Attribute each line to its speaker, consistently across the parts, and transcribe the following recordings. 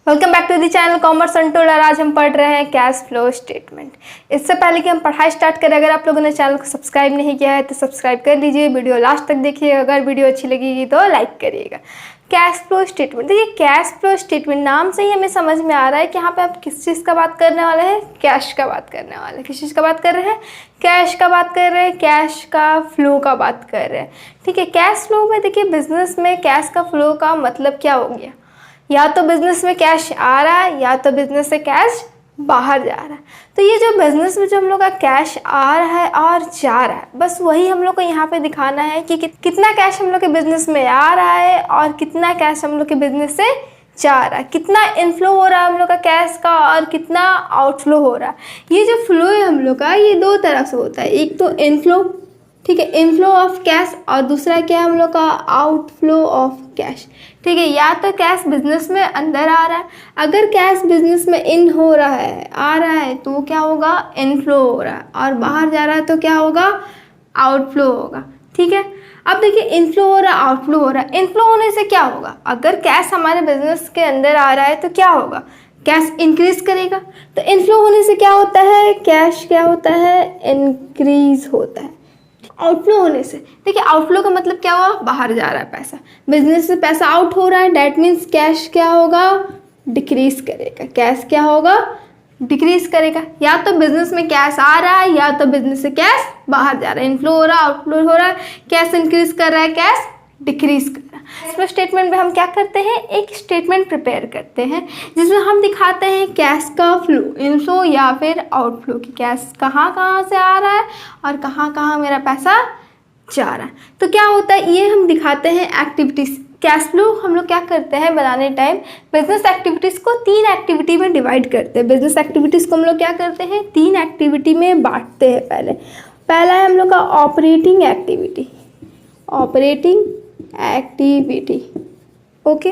Speaker 1: Welcome back to the channel commerce untold. और आज हम पढ़ रहे हैं कैश फ्लो स्टेटमेंट। इससे पहले कि हम पढ़ाई स्टार्ट करें, अगर आप लोगों ने चैनल को सब्सक्राइब नहीं किया है तो सब्सक्राइब कर लीजिए, वीडियो लास्ट तक देखिए, अगर वीडियो अच्छी लगेगी तो लाइक करिएगा। कैश फ्लो स्टेटमेंट, देखिए कैश फ्लो स्टेटमेंट नाम से ही हमें समझ में आ रहा है कि यहाँ पे आप किस चीज़ का बात करने वाले हैं, कैश का बात करने वाले हैं। किस चीज़ का बात कर रहे हैं? कैश का बात कर रहे हैं, कैश का फ्लो का बात कर रहे हैं। ठीक है, कैश फ्लो में देखिए बिजनेस में कैश का फ्लो का मतलब क्या हो गया, या तो बिजनेस में कैश आ रहा है या तो बिजनेस से कैश बाहर जा रहा है। तो ये जो बिजनेस में जो हम लोग का कैश आ रहा है और जा रहा है, बस वही हम लोग को यहाँ पे दिखाना है कि कितना कैश हम लोग के बिजनेस में आ रहा है और कितना कैश हम लोग के बिजनेस से जा रहा है, कितना इनफ्लो हो रहा है हम लोग का कैश का और कितना आउटफ्लो हो रहा है। ये जो फ्लो है हम लोग का, ये दो तरह से होता है, एक तो इनफ्लो, ठीक है, इनफ्लो ऑफ कैश, और दूसरा क्या है हम लोग का आउटफ्लो ऑफ कैश। ठीक है, या तो कैश बिजनेस में अंदर आ रहा है, अगर कैश बिजनेस में इन हो रहा है, आ रहा है, तो क्या होगा, इनफ्लो हो रहा है, और बाहर जा रहा है तो क्या होगा, आउटफ्लो होगा। ठीक है, अब देखिए इनफ्लो हो रहा है, आउटफ्लो हो रहा है। इनफ्लो होने से क्या होगा, अगर कैश हमारे बिजनेस के अंदर आ रहा है तो क्या होगा, कैश इंक्रीज करेगा। तो इनफ्लो होने से क्या होता है, कैश क्या होता है, इंक्रीज होता है। आउटफ्लो होने से, देखिए आउटफ्लो का मतलब क्या हुआ, बाहर जा रहा है पैसा, बिजनेस से पैसा आउट हो रहा है, डैट मीन्स कैश क्या होगा, डिक्रीज करेगा। कैश क्या होगा, डिक्रीज करेगा। या तो बिजनेस में कैश आ रहा है या तो बिजनेस से कैश बाहर जा रहा है, इनफ्लो हो रहा है, आउटफ्लो हो रहा है, कैश इंक्रीज कर रहा है, कैश डिक्रीज कर रहा है। फ्लो स्टेटमेंट में हम क्या करते हैं, एक स्टेटमेंट प्रिपेयर करते हैं जिसमें हम दिखाते हैं कैश का फ्लो, इनफ्लो या फिर आउटफ्लो, की कैश कहाँ कहाँ से आ रहा है और कहाँ कहाँ मेरा पैसा जा रहा है। तो क्या होता है, ये हम दिखाते हैं एक्टिविटीज। कैश फ्लो हम लोग क्या करते हैं बनाने टाइम, बिजनेस एक्टिविटीज़ को 3 एक्टिविटी में डिवाइड करते हैं। बिजनेस एक्टिविटीज़ को हम लोग क्या करते हैं, 3 एक्टिविटी में बांटते हैं। पहला है हम लोग का operating activity, operating activity, okay.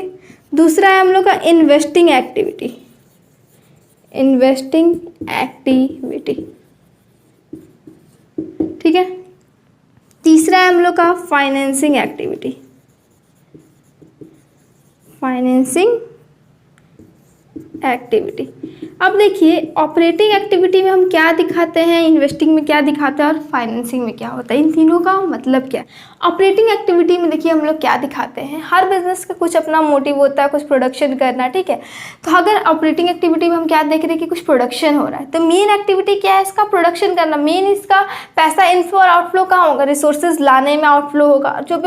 Speaker 1: दूसरा है हम लोग का इन्वेस्टिंग एक्टिविटी, इन्वेस्टिंग एक्टिविटी, ठीक है। तीसरा है हम लोग का फाइनेंसिंग एक्टिविटी, फाइनेंसिंग एक्टिविटी। अब देखिए ऑपरेटिंग एक्टिविटी में हम क्या दिखाते हैं, इन्वेस्टिंग में क्या दिखाते हैं और फाइनेंसिंग में क्या होता है, इन तीनों का मतलब क्या है। ऑपरेटिंग एक्टिविटी में देखिए हम लोग क्या दिखाते हैं, हर बिजनेस का कुछ अपना मोटिव होता है, कुछ प्रोडक्शन करना, ठीक है। तो अगर ऑपरेटिंग एक्टिविटी में हम क्या देख रहे हैं कि कुछ प्रोडक्शन हो रहा है, तो मेन एक्टिविटी क्या है, इसका प्रोडक्शन करना। मेन इसका पैसा इनफ्लो और आउटफ्लो कहाँ होगा, रिसोर्सेज लाने में आउटफ्लो होगा। जो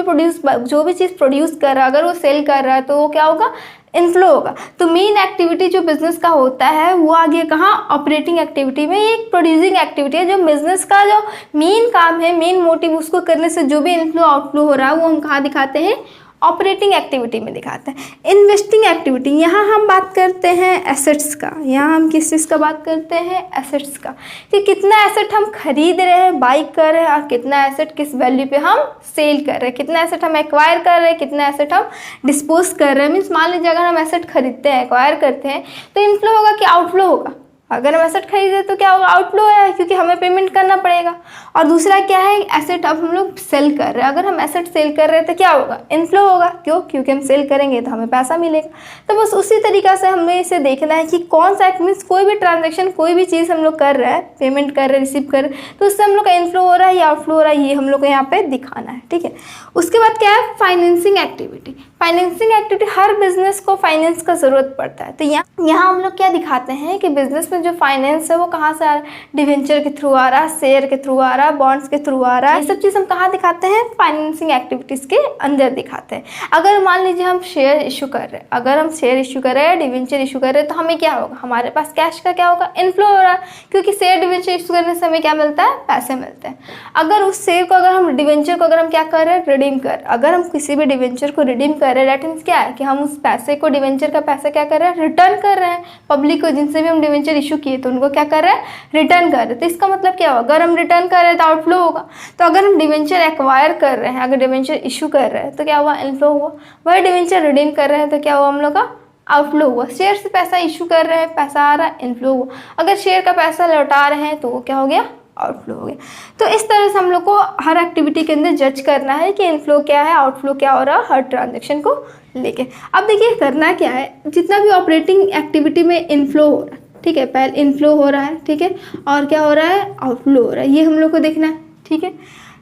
Speaker 1: भी चीज़ प्रोड्यूस कर रहा है, अगर वो सेल कर रहा है तो वो क्या होगा, इनफ्लो होगा। तो मेन एक्टिविटी जो बिजनेस का होता है वो आगे कहाँ, ऑपरेटिंग एक्टिविटी में। एक प्रोड्यूसिंग एक्टिविटी है, जो बिजनेस का जो मेन काम है, मेन मोटिव, उसको करने से जो भी इनफ्लो आउटफ्लो हो रहा है वो हम कहाँ दिखाते हैं, ऑपरेटिंग एक्टिविटी में दिखाते हैं। इन्वेस्टिंग एक्टिविटी, यहाँ हम बात करते हैं एसेट्स का। यहाँ हम किस चीज़ का बात करते हैं, एसेट्स का, कि कितना एसेट हम खरीद रहे हैं, बाई कर रहे हैं, और कितना एसेट किस वैल्यू पे हम सेल कर रहे हैं, कितना एसेट हम एक्वायर कर रहे हैं, कितना एसेट हम डिस्पोज कर रहे हैं। मीन्स मान लीजिए अगर हम एसेट खरीदते हैं, एक्वायर करते हैं, तो इनफ्लो होगा कि आउटफ्लो होगा। अगर हम एसेट खरीदे तो क्या होगा, आउटफ्लो है, क्योंकि हमें पेमेंट करना पड़ेगा। और दूसरा क्या है, एसेट अब हम लोग सेल कर रहे हैं, अगर हम एसेट सेल कर रहे हैं तो क्या होगा, इनफ्लो होगा। क्यों, क्योंकि हम सेल करेंगे तो हमें पैसा मिलेगा। तो बस उसी तरीक़ा से हमें इसे देखना है कि कौन सा मीन्स कोई भी ट्रांजेक्शन, कोई भी चीज़ हम लोग कर रहे हैं, पेमेंट कर रहे हैं, रिसीव कर रहे हैं, तो उससे हम लोग का इनफ्लो हो रहा है या आउटफ्लो हो रहा है, ये हम लोग को यहाँ पे दिखाना है, ठीक है। उसके बाद क्या है, फाइनेंसिंग एक्टिविटी। फाइनेंसिंग एक्टिविटी, हर बिजनेस को फाइनेंस का ज़रूरत पड़ता है। तो यहाँ हम लोग क्या दिखाते हैं कि बिजनेस में जो फाइनेंस है वो कहाँ से आ रहा है, डिवेंचर के थ्रू आ रहा है, शेयर के थ्रू आ रहा है, बॉन्ड्स के थ्रू आ रहा है। ये सब चीज़ हम कहाँ दिखाते हैं, फाइनेंसिंग एक्टिविटीज़ के अंदर दिखाते हैं। अगर मान लीजिए हम शेयर इशू कर रहे हैं, अगर हम शेयर इशू कर रहे हैं, डिवेंचर इशू कर रहे हैं, तो हमें क्या होगा, हमारे पास कैश का क्या होगा, इनफ्लो हो रहा है, क्योंकि शेयर डिवेंचर इशू करने से हमें क्या मिलता है, पैसे मिलते हैं। अगर उस शेयर को, अगर हम डिवेंचर को अगर हम क्या कर रहे हैं, रिडीम कर, अगर हम किसी भी डिवेंचर को रिडीम कर रहे हैं, दैट मीन्स क्या है कि हम उस पैसे को, डिवेंचर का पैसा क्या कर रहे हैं, रिटर्न कर रहे हैं पब्लिक को, जिनसे भी हम डिवेंचर इशू किए तो उनको क्या कर रहे हैं, रिटर्न कर रहे हैं। तो इसका मतलब क्या होगा, अगर हम रिटर्न कर रहे हैं तो आउटफ्लो होगा। तो अगर हम डिवेंचर एक्वायर कर रहे हैं, अगर डिवेंचर इशू कर रहे हैं तो क्या हुआ, इनफ्लो हुआ। वही डिवेंचर रिडीम कर रहे हैं तो क्या हुआ, हम लोग का आउटफ्लो हुआ। शेयर से पैसा इशू कर रहे हैं, पैसा आ रहा है, इनफ्लो हुआ। अगर शेयर का पैसा लौटा रहे हैं तो वो क्या हो गया, आउटफ्लो हो गया। तो इस तरह से हम लोग को हर एक्टिविटी के अंदर जज करना है कि इनफ्लो क्या है, आउटफ्लो क्या हो रहा है हर ट्रांजेक्शन को लेके। अब देखिए करना क्या है, जितना भी ऑपरेटिंग एक्टिविटी में इनफ्लो हो रहा है, ठीक है, पहले इनफ्लो हो रहा है, ठीक है, और क्या हो रहा है, आउटफ्लो हो रहा है, ये हम लोग को देखना है, ठीक है।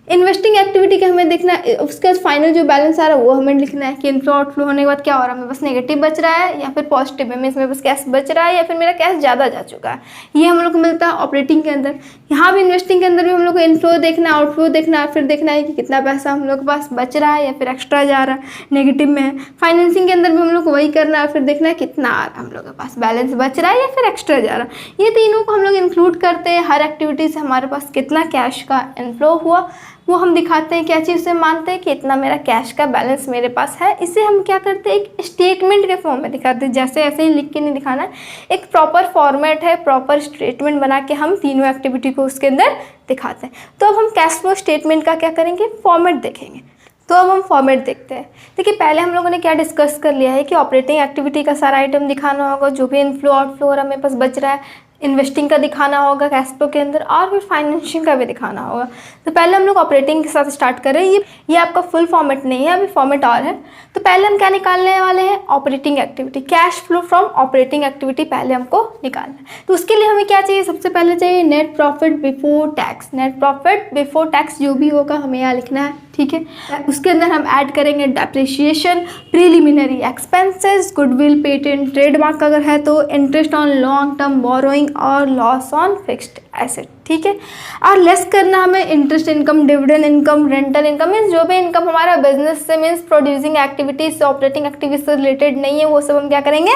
Speaker 1: इन्वेस्टिंग एक्टिविटी का हमें देखना है, उसका फाइनल जो बैलेंस आ रहा है वो हमें लिखना है कि इनफ्लो आउटफ्लो होने के बाद क्या हो रहा है, हमें बस नेगेटिव बच रहा है या फिर पॉजिटिव है, इसमें बस कैश बच रहा है या फिर मेरा कैश ज़्यादा जा चुका है, ये हम लोग को मिलता है ऑपरेटिंग के अंदर। यहाँ भी इन्वेस्टिंग के अंदर भी हम लोग को इनफ्लो देखना है, आउटफ्लो देखना है, फिर देखना है कि कितना पैसा हम लोग के पास बच रहा है या फिर एक्स्ट्रा जा रहा है, नेगेटिव में है। फाइनेंसिंग के अंदर भी हम लोग को वही करना है, फिर देखना है कितना आ रहा है हम लोग के पास, बैलेंस बच रहा है या फिर एक्स्ट्रा जा रहा है। ये तीनों को हम लोग इंक्लूड करते हैं, हर एक्टिविटी से हमारे पास कितना कैश का इनफ्लो हुआ वो हम दिखाते हैं, क्या चीज़ से मानते हैं कि इतना मेरा कैश का बैलेंस मेरे पास है। इसे हम क्या करते हैं, एक स्टेटमेंट के फॉर्म में दिखाते हैं, जैसे ऐसे ही लिख के नहीं दिखाना है, एक प्रॉपर फॉर्मेट है, प्रॉपर स्टेटमेंट बना के हम तीनों एक्टिविटी को उसके अंदर दिखाते हैं। तो अब हम कैश फ्लो स्टेटमेंट का क्या करेंगे, फॉर्मेट देखेंगे। तो अब हम फॉर्मेट देखते हैं। देखिए पहले हम लोगों ने क्या डिस्कस कर लिया है कि ऑपरेटिंग एक्टिविटी का सारा आइटम दिखाना होगा, जो भी इनफ्लो आउटफ्लो और हमें पास बच रहा है, इन्वेस्टिंग का दिखाना होगा कैश फ्लो के अंदर, और फिर फाइनेंशिंग का भी दिखाना होगा। तो पहले हम लोग ऑपरेटिंग के साथ स्टार्ट कर रहे हैं। ये आपका फुल फॉर्मेट नहीं है, अभी फॉर्मेट और है। तो पहले हम क्या निकालने वाले हैं, operating activity, cash flow from operating activity पहले हमको निकालना है। तो उसके लिए हमें क्या चाहिए, सबसे पहले चाहिए net profit before tax. Net profit before tax जो भी होगा हमें यहाँ लिखना है, ठीक है। उसके अंदर हम ऐड करेंगे depreciation, preliminary expenses, goodwill, patent, trademark अगर है तो, interest on long term borrowing और लॉस ऑन फिक्स्ड एसेट, ठीक है। और लेस करना हमें interest income, dividend income, rental income, means जो भी इनकम हमारा बिजनेस से, मीन्स प्रोड्यूसिंग एक्टिविटीज से, ऑपरेटिंग एक्टिविटीज से रिलेटेड नहीं है, वो सब हम क्या करेंगे,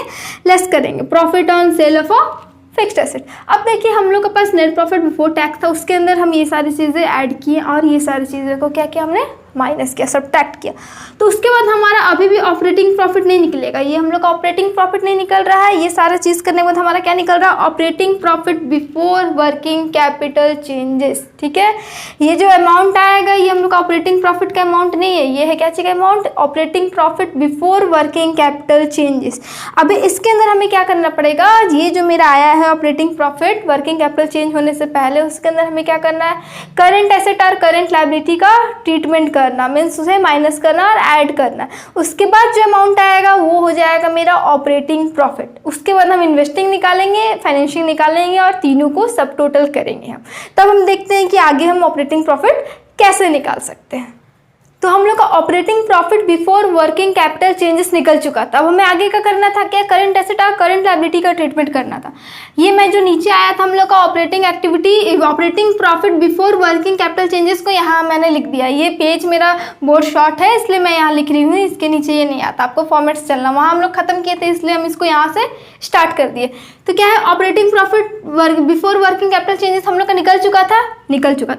Speaker 1: लेस करेंगे। Profit on sale of fixed asset. अब देखिए हम लोग के पास नेट प्रॉफिट बिफोर टैक्स था, उसके अंदर हम ये सारी चीज़ें ऐड किए और ये सारी चीज़ों को क्या किया, हमने माइनस किया, सब्ट्रैक्ट किया। तो उसके बाद हमारा अभी भी ऑपरेटिंग प्रॉफिट नहीं निकलेगा, ये हम लोग का ऑपरेटिंग प्रॉफिट नहीं निकल रहा है। ये सारा चीज़ करने के बाद हमारा क्या निकल रहा है, operating profit before working capital changes, ठीक है। ये जो अमाउंट आएगा ये हम लोग का ऑपरेटिंग प्रॉफिट का अमाउंट नहीं है, ये है क्या चीज़ का amount, operating profit before working capital changes. अभी इसके अंदर हमें क्या करना पड़ेगा, ये जो मेरा आया है operating profit working capital change होने से पहले, उसके अंदर हमें क्या करना है, करंट एसेट और करंट लायबिलिटी का ट्रीटमेंट करना, मीन्स उसे माइनस करना और ऐड करना। उसके बाद जो अमाउंट आएगा वो हो जाएगा मेरा ऑपरेटिंग प्रॉफिट। उसके बाद हम इन्वेस्टिंग निकालेंगे, फाइनेंशियल निकालेंगे और तीनों को सब टोटल करेंगे हम। तब हम देखते हैं कि आगे हम ऑपरेटिंग प्रॉफिट कैसे निकाल सकते हैं। तो हम लोग का operating profit before working capital changes निकल चुका था। अब हमें आगे का करना था क्या, करंट एसेट और करंट लायबिलिटी का ट्रीटमेंट करना था। ये मैं जो नीचे आया था हम लोग का operating activity, operating profit before working capital changes को यहाँ मैंने लिख दिया। ये पेज मेरा बोर्ड शॉर्ट है इसलिए मैं यहाँ लिख रही हूँ, इसके नीचे ये नहीं आता, आपको फॉर्मेट से चलना। वहाँ हम लोग खत्म किए थे इसलिए हम इसको यहाँ से स्टार्ट कर दिए। तो क्या है, operating profit before working capital changes हम लोग का निकल चुका था।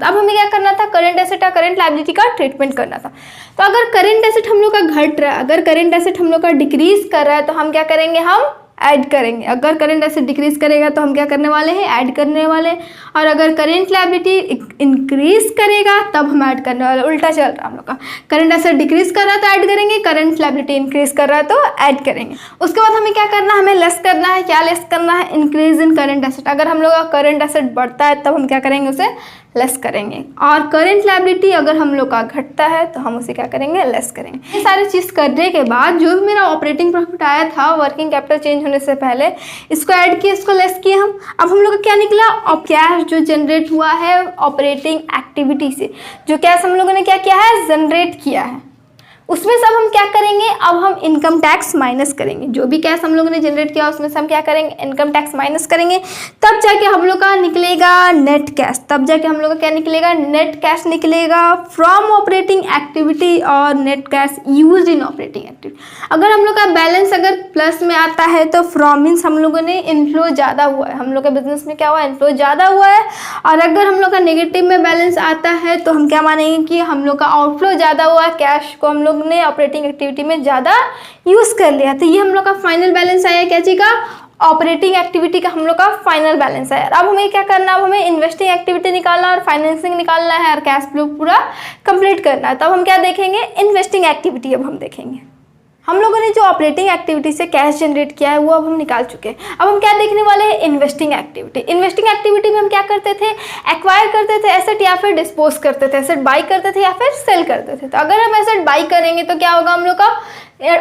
Speaker 1: अब हमें क्या करना था, करंट एसेट और करंट लायबिलिटी का ट्रीटमेंट करना था। तो अगर करंट एसेट हम लोग का घट रहा है, अगर करंट एसेट हम लोग का डिक्रीज कर रहा है तो हम क्या करेंगे, हम ऐड करेंगे। अगर करंट एसेट डिक्रीज करेगा तो हम क्या करने वाले हैं, ऐड करने वाले। और अगर करंट लायबिलिटी इंक्रीज करेगा तब हम ऐड करने वाले। उल्टा चल रहा है हम लोग का, करंट एसेट डिक्रीज कर रहा है तो ऐड करेंगे, करंट लायबिलिटी इंक्रीज कर रहा है तो ऐड करेंगे। उसके बाद हमें क्या करना है, हमें लेस करना है। क्या लेस करना है, इंक्रीज इन करंट एसेट। अगर हम लोग का करंट एसेट बढ़ता है तब हम क्या करेंगे, उसे लेस करेंगे। और करंट लायबिलिटी अगर हम लोग का घटता है तो हम उसे क्या करेंगे, लेस करेंगे। ये सारी चीज़ करने के बाद जो भी मेरा ऑपरेटिंग प्रॉफिट आया था वर्किंग कैपिटल चेंज होने से पहले, इसको ऐड किया, इसको लेस किया हम। अब हम लोग का क्या निकला, और कैश जो जनरेट हुआ है ऑपरेटिंग एक्टिविटी से, जो कैश हम लोगों ने क्या किया है, जनरेट किया है, उसमें से अब हम क्या करेंगे, अब हम इनकम टैक्स माइनस करेंगे। जो भी कैश हम लोगों ने जनरेट किया उसमें से हम क्या करेंगे, इनकम टैक्स माइनस करेंगे। तब जाके हम लोग का निकलेगा नेट कैश। तब जाके हम लोग का क्या निकलेगा, नेट कैश निकलेगा फ्रॉम ऑपरेटिंग एक्टिविटी और net cash used in operating activity. अगर हम लोग का बैलेंस अगर प्लस में आता है तो फ्रॉम मीन्स हम लोगों ने इनफ्लो ज़्यादा हुआ है, हम लोग का बिजनेस में क्या हुआ, इनफ्लो ज़्यादा हुआ है। और अगर हम लोग का नेगेटिव में बैलेंस आता है तो हम क्या मानेंगे कि हम लोग का आउटफ्लो ज़्यादा हुआ है, कैश को हम लोग ने ऑपरेटिंग एक्टिविटी में ज़्यादा यूज़ कर लिया। तो ये हम लोग का फाइनल बैलेंस आया क्या चीज़ का, ऑपरेटिंग एक्टिविटी का हम लोग का फाइनल बैलेंस आया। अब हमें क्या करना है, अब हमें इन्वेस्टिंग एक्टिविटी निकालना और फाइनेंसिंग निकालना है और कैश फ्लो पूरा कंप्लीट करना है। तब हम क्या देखेंगे, इन्वेस्टिंग एक्टिविटी अब हम देखेंगे। हम लोगों ने जो ऑपरेटिंग एक्टिविटी से कैश जनरेट किया है वो अब हम निकाल चुके हैं। अब हम क्या देखने वाले हैं, इन्वेस्टिंग एक्टिविटी। इन्वेस्टिंग एक्टिविटी में हम क्या करते थे, एक्वायर करते थे एसेट या फिर डिस्पोज करते थे, एसेट बाई करते थे या फिर सेल करते थे। तो अगर हम एसेट बाई करेंगे तो क्या होगा, हम लोग का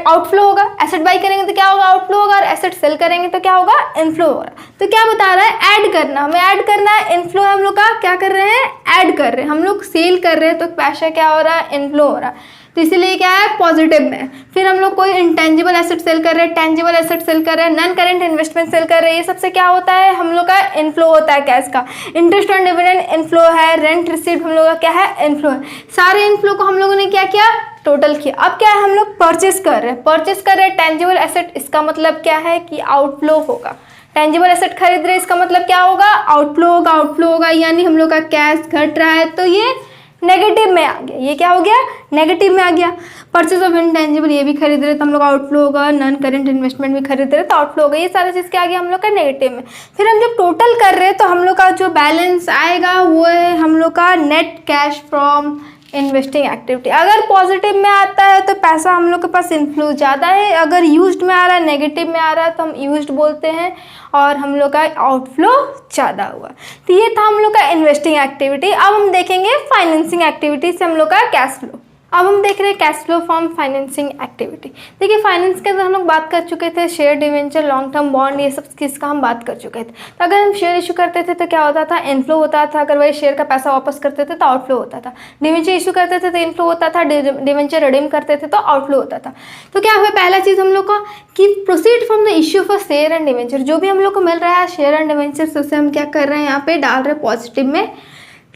Speaker 1: आउटफ्लो होगा, एसेट बाई करेंगे तो क्या होगा, आउटफ्लो होगा, और एसेट सेल करेंगे तो क्या होगा, इनफ्लो होगा। तो क्या बता रहा है, ऐड करना, हमें ऐड करना है। इनफ्लो हम लोग का क्या कर रहे हैं, ऐड कर रहे हैं। हम लोग सेल कर रहे हैं तो पैसा क्या हो रहा है, इनफ्लो हो रहा है, तो इसीलिए क्या है, पॉजिटिव में। फिर हम लोग कोई इंटेंजिबल एसेट सेल कर रहे हैं, टेंजिबल एसेट सेल कर रहे हैं, नॉन करेंट इन्वेस्टमेंट सेल कर रहे हैं, ये सबसे क्या होता है, हम लोग का इनफ्लो होता है कैश का। इंटरेस्ट ऑन डिविडेंड इनफ्लो है, रेंट रिसीव्ड हम लोग का क्या है, इनफ्लो है। सारे इनफ्लो को हम लोगों ने क्या किया, टोटल किया। अब क्या है, हम लोग परचेस कर रहे हैं, परचेस कर रहे हैं टेंजिबल एसेट, इसका मतलब क्या है कि आउटफ्लो होगा। टेंजिबल एसेट खरीद रहे, इसका मतलब क्या होगा, आउटफ्लो होगा, आउटफ्लो होगा, यानी हम लोग का कैश घट रहा है, तो ये नेगेटिव में आ गया। ये क्या हो गया, नेगेटिव में आ गया। परचेज ऑफ इंटेंजिबल ये भी खरीद रहे तो हम लोग आउटफ्लो होगा, नॉन करेंट इन्वेस्टमेंट भी खरीद रहे तो आउटफ्लो होगा। ये सारा चीज़ क्या आ गया, हम लोग का नेगेटिव में। फिर हम जब टोटल कर रहे हैं तो हम लोग का जो बैलेंस आएगा वो है हम लोग का net cash from investing activity. अगर पॉजिटिव में आता है तो पैसा हम लोग के पास इनफ्लो ज़्यादा है, अगर यूज्ड में आ रहा है, नेगेटिव में आ रहा है तो हम यूज्ड बोलते हैं, और हम लोग का आउटफ्लो ज़्यादा हुआ। तो ये था हम लोग का इन्वेस्टिंग एक्टिविटी। अब हम देखेंगे फाइनेंसिंग एक्टिविटी से हम लोग का कैश फ्लो। अब हम देख रहे हैं cash flow from financing activity. देखिए फाइनेंस के अंदर हम लोग बात कर चुके थे, share debenture, long term bond, ये सब किसका हम बात कर चुके थे। तो अगर हम शेयर इशू करते थे तो क्या होता था, इनफ्लो होता था। अगर वही शेयर का पैसा वापस करते थे तो आउटफ्लो होता था। डिवेंचर इशू करते थे तो इनफ्लो होता था, डिवेंचर रिडीम करते थे तो आउटफ्लो होता था। तो क्या हुआ, पहला चीज़ हम लोग का कि proceed from the issue for share and debenture. जो भी हम लोग को मिल रहा है शेयर एंड डिवेंचर से, उसे हम क्या कर रहे हैं, यहाँ पे डाल रहे हैं पॉजिटिव में।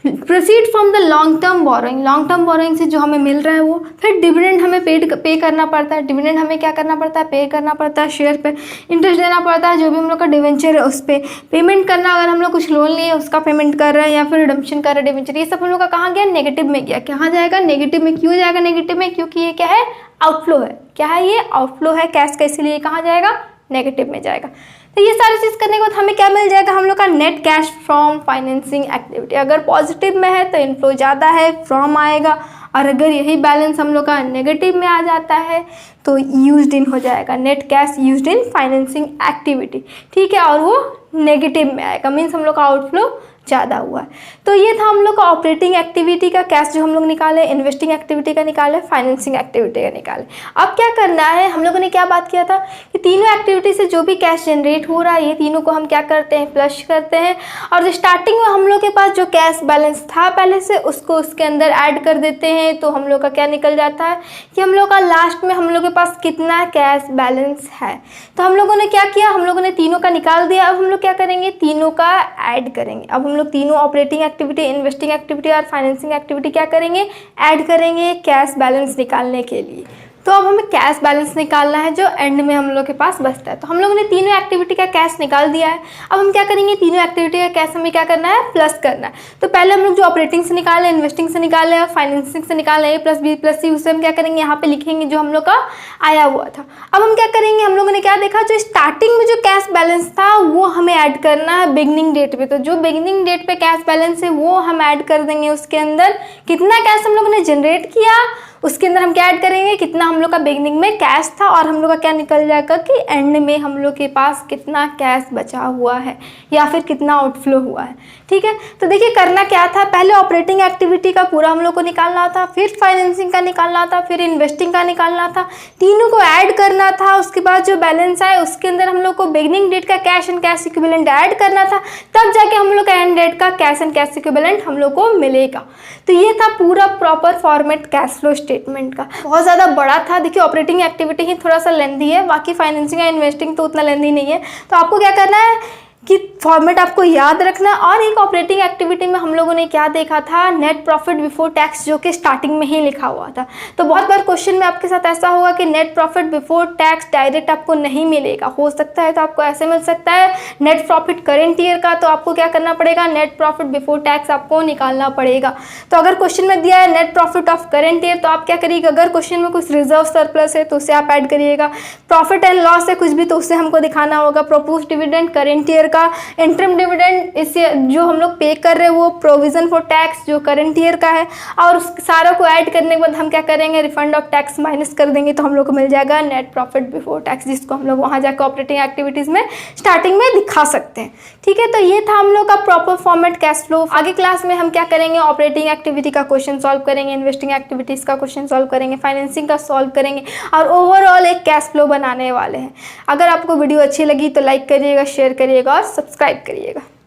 Speaker 1: Proceed from the long term borrowing, long term borrowing से जो हमें मिल रहा है वो। फिर डिविडेंड हमें पे करना पड़ता है, डिविडेंड हमें क्या करना पड़ता है, पे करना पड़ता है। शेयर पे इंटरेस्ट देना पड़ता है, जो भी हम लोग का डिवेंचर है उस पर पेमेंट करना। अगर हम लोग कुछ लोन लिए उसका पेमेंट कर रहे हैं या फिर रिडम्पशन कर रहे हैं डिवेंचर, ये सब हम लोग का कहाँ गया, नेगेटिव में गया। कहाँ जाएगा, नेगेटिव में। क्यों जाएगा नेगेटिव में, क्योंकि ये क्या है, आउटफ्लो है। क्या है, ये आउटफ्लो है कैश का, इसलिए कहाँ जाएगा, नेगेटिव में जाएगा। तो ये सारी चीज़ करने के बाद हमें क्या मिल जाएगा, हम लोग का net cash from financing activity. अगर पॉजिटिव में है तो इनफ्लो ज़्यादा है, फ्रॉम आएगा, और अगर यही बैलेंस हम लोग का नेगेटिव में आ जाता है तो यूज्ड इन हो जाएगा, net cash used in financing activity. ठीक है, और वो नेगेटिव में आएगा, मीन्स हम लोग का आउटफ्लो ज़्यादा हुआ है। तो ये था हम लोग का ऑपरेटिंग एक्टिविटी का कैश जो हम लोग निकाले, इन्वेस्टिंग एक्टिविटी का निकाले, फाइनेंसिंग एक्टिविटी का निकाले। अब क्या करना है, हम लोगों ने क्या बात किया था कि तीनों एक्टिविटी से जो भी कैश जनरेट हो रहा है, ये तीनों को हम क्या करते हैं, फ्लश करते हैं। और जो स्टार्टिंग में हम लोग के पास जो कैश बैलेंस था पहले से, उसको उसके अंदर ऐड कर देते हैं। तो हम लोग का क्या निकल जाता है कि हम लोग का लास्ट में हम लोग के पास कितना कैश बैलेंस है। तो हम लोगों ने क्या किया, हम लोगों ने तीनों का निकाल दिया। अब हम लोग क्या करेंगे, तीनों का ऐड करेंगे। अब हम लोग तीनों ऑपरेटिंग एक्टिविटी, इन्वेस्टिंग एक्टिविटी और फाइनेंसिंग एक्टिविटी क्या करेंगे, ऐड करेंगे कैश बैलेंस निकालने के लिए। तो अब हमें कैश बैलेंस निकालना है जो एंड में हम लोग के पास बचता है। तो हम लोगों ने तीनों एक्टिविटी का कैश निकाल दिया है। अब हम क्या करेंगे, तीनों एक्टिविटी का कैश हमें क्या करना है, प्लस करना है। तो पहले हम लोग जो ऑपरेटिंग से निकाले, इन्वेस्टिंग से निकाले और फाइनेंसिंग से निकाले, ए प्लस बी प्लस सी, उसे हम क्या करेंगे, यहाँ पे लिखेंगे जो हम लोग का आया हुआ था। अब हम क्या करेंगे, हम लोगों ने क्या देखा, जो स्टार्टिंग में जो कैश बैलेंस था वो हमें ऐड करना है बिगनिंग डेट पे। तो जो बिगनिंग डेट पे कैश बैलेंस है वो हम ऐड कर देंगे। उसके अंदर कितना कैश हम लोगों ने जनरेट किया, उसके अंदर हम क्या ऐड करेंगे, कितना हम लोग का बिगनिंग में कैश था, और हम लोग का क्या निकल जाएगा कि एंड में हम लोग के पास कितना कैश बचा हुआ है या फिर कितना आउटफ्लो हुआ है। ठीक है, तो देखिए करना क्या था, पहले ऑपरेटिंग एक्टिविटी का पूरा हम लोग को निकालना था, फिर फाइनेंसिंग का निकालना था, फिर इन्वेस्टिंग का निकालना था, तीनों को ऐड करना था। उसके बाद जो बैलेंस आए उसके अंदर हम लोग को बिगनिंग डेट का cash and cash equivalent add करना था, तब जाके हम लोग का एंड डेट का कैश एंड कैश इक्विवेलेंट हम लोग को मिलेगा। तो ये था पूरा proper format cash flow statement का। बहुत ज़्यादा बड़ा था। देखिए ऑपरेटिंग एक्टिविटी ही थोड़ा सा लेंथी है, बाकी फाइनेंसिंग या इन्वेस्टिंग तो उतना लेंथी नहीं है। तो आपको क्या करना है कि फॉर्मेट आपको याद रखना। और एक ऑपरेटिंग एक्टिविटी में हम लोगों ने क्या देखा था, नेट प्रॉफिट बिफोर टैक्स, जो कि स्टार्टिंग में ही लिखा हुआ था। तो बहुत बार क्वेश्चन में आपके साथ ऐसा होगा कि net profit before tax direct आपको नहीं मिलेगा, हो सकता है तो आपको ऐसे मिल सकता है नेट प्रॉफिट करेंट ईयर का, तो आपको क्या करना पड़ेगा, नेट प्रॉफिट बिफोर टैक्स आपको निकालना पड़ेगा। तो अगर क्वेश्चन में दिया है net profit of current year, तो आप क्या करिएगा, अगर क्वेश्चन में कुछ रिजर्व सरप्लस है तो उसे आप ऐड करिएगा। प्रॉफिट एंड लॉस है कुछ भी, तो उससे हमको दिखाना होगा। प्रोपोज डिविडेंड करेंट ईयर का इंटरम डिविडेंड, इससे जो हम लोग पे कर रहे हैं वो प्रोविजन फॉर टैक्स जो करंट ईयर का है, और उस सारा को ऐड करने के बाद हम क्या करेंगे, रिफंड ऑफ टैक्स माइनस कर देंगे, तो हम लोग को मिल जाएगा नेट प्रॉफिट बिफोर टैक्स, जिसको हम लोग वहाँ जाकर ऑपरेटिंग एक्टिविटीज़ में स्टार्टिंग में दिखा सकते हैं। ठीक है, तो ये था हम लोग का प्रॉपर फॉर्मेट कैश फ्लो। आगे क्लास में हम क्या करेंगे, ऑपरेटिंग एक्टिविटी का क्वेश्चन सॉल्व करेंगे, इन्वेस्टिंग एक्टिविटीज़ का क्वेश्चन सॉल्व करेंगे, फाइनेंसिंग का सॉल्व करेंगे, और ओवरऑल एक कैश फ्लो बनाने वाले हैं। अगर आपको वीडियो अच्छी लगी तो लाइक करिएगा, शेयर करिएगा और सब्सक्राइब करिएगा।